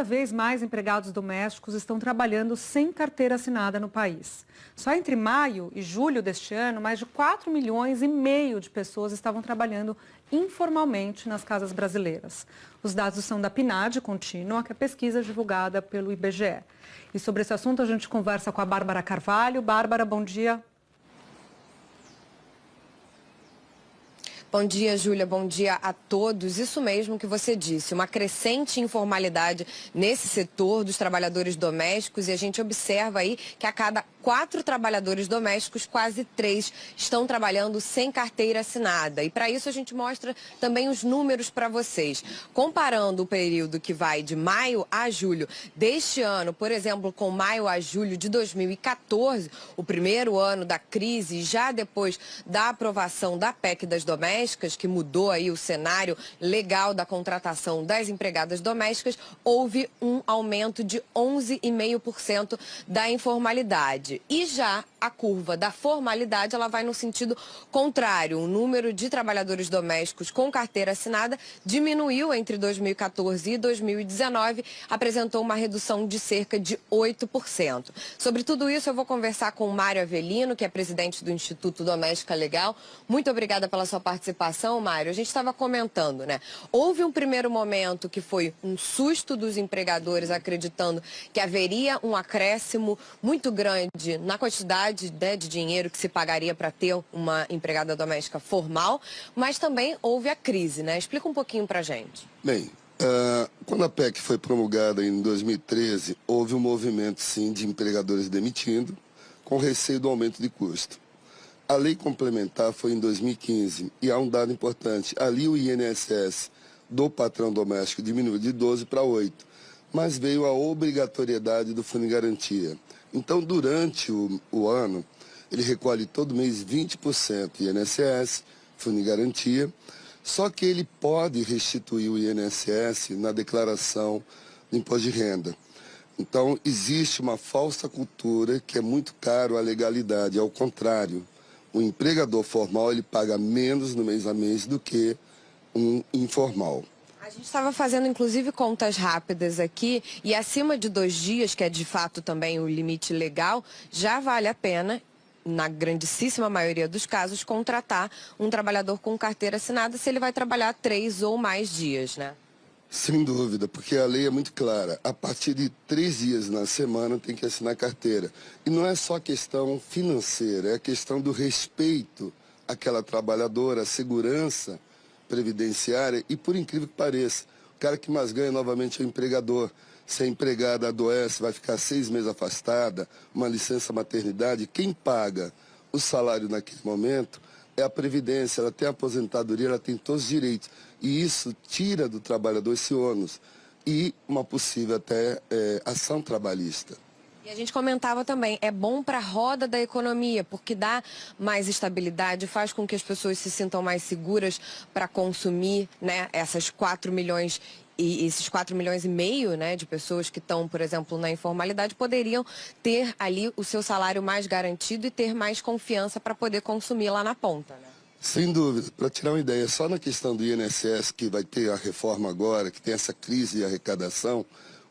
Cada vez mais empregados domésticos estão trabalhando sem carteira assinada no país. Só entre maio e julho deste ano, mais de 4,5 milhões de pessoas estavam trabalhando informalmente nas casas brasileiras. Os dados são da PNAD contínua, que é a pesquisa divulgada pelo IBGE. E sobre esse assunto a gente conversa com a Bárbara Carvalho. Bárbara, bom dia. Bom dia, Júlia. Bom dia a todos. Isso mesmo que você disse, uma crescente informalidade nesse setor dos trabalhadores domésticos, e a gente observa aí que a cada 4 trabalhadores domésticos, quase 3 estão trabalhando sem carteira assinada. E para isso a gente mostra também os números para vocês. Comparando o período que vai de maio a julho deste ano, por exemplo, com maio a julho de 2014, o primeiro ano da crise, já depois da aprovação da PEC das domésticas, que mudou aí o cenário legal da contratação das empregadas domésticas, houve um aumento de 11,5% da informalidade. E já a curva da formalidade, ela vai no sentido contrário. O número de trabalhadores domésticos com carteira assinada diminuiu entre 2014 e 2019, apresentou uma redução de cerca de 8%. Sobre tudo isso, eu vou conversar com o Mário Avelino, que é presidente do Instituto Doméstica Legal. Muito obrigada pela sua participação, Mário. A gente estava comentando, né? Houve um primeiro momento que foi um susto dos empregadores, acreditando que haveria um acréscimo muito grande na quantidade de dinheiro que se pagaria para ter uma empregada doméstica formal, mas também houve a crise, né? Explica um pouquinho para a gente. Bem, quando a PEC foi promulgada em 2013, houve um movimento, sim, de empregadores demitindo, com receio do aumento de custo. A lei complementar foi em 2015, e há um dado importante. Ali o INSS do patrão doméstico diminuiu de 12 para 8, mas veio a obrigatoriedade do Fundo de Garantia. Então, durante o ano, ele recolhe todo mês 20% INSS, Fundo de Garantia, só que ele pode restituir o INSS na declaração do imposto de renda. Então, existe uma falsa cultura que é muito caro a legalidade. Ao contrário, o empregador formal ele paga menos no mês a mês do que um informal. A gente estava fazendo, inclusive, contas rápidas aqui, e acima de 2 dias, que é de fato também o limite legal, já vale a pena, na grandíssima maioria dos casos, contratar um trabalhador com carteira assinada se ele vai trabalhar 3 ou mais dias, né? Sem dúvida, porque a lei é muito clara. A partir de 3 dias na semana tem que assinar carteira. E não é só questão financeira, é a questão do respeito àquela trabalhadora, a segurança previdenciária. E por incrível que pareça, o cara que mais ganha novamente é o empregador. Se a empregada adoece, vai ficar 6 meses afastada, uma licença maternidade, quem paga o salário naquele momento é a Previdência, ela tem a aposentadoria, ela tem todos os direitos. E isso tira do trabalhador esse ônus e uma possível até ação trabalhista. E a gente comentava também, é bom para a roda da economia, porque dá mais estabilidade, faz com que as pessoas se sintam mais seguras para consumir, né, essas 4 milhões e esses 4,5 milhões, né, de pessoas que estão, por exemplo, na informalidade, poderiam ter ali o seu salário mais garantido e ter mais confiança para poder consumir lá na ponta, né? Sem dúvida. Para tirar uma ideia, só na questão do INSS, que vai ter a reforma agora, que tem essa crise de arrecadação,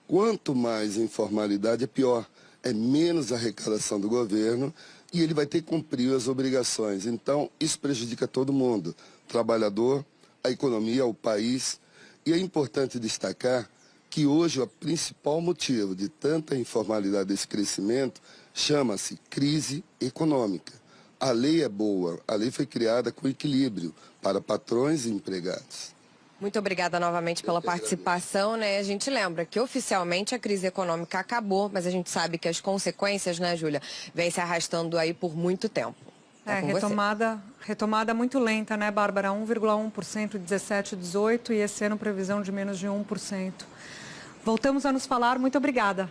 quanto mais informalidade é pior. É menos arrecadação do governo e ele vai ter que cumprir as obrigações. Então, isso prejudica todo mundo, o trabalhador, a economia, o país. E é importante destacar que hoje o principal motivo de tanta informalidade desse crescimento chama-se crise econômica. A lei é boa, a lei foi criada com equilíbrio para patrões e empregados. Muito obrigada novamente pela participação, né? A gente lembra que oficialmente a crise econômica acabou, mas a gente sabe que as consequências, né, Júlia, vêm se arrastando aí por muito tempo. Retomada muito lenta, né, Bárbara? 1,1%, 17, 18 e esse ano previsão de menos de 1%. Voltamos a nos falar. Muito obrigada.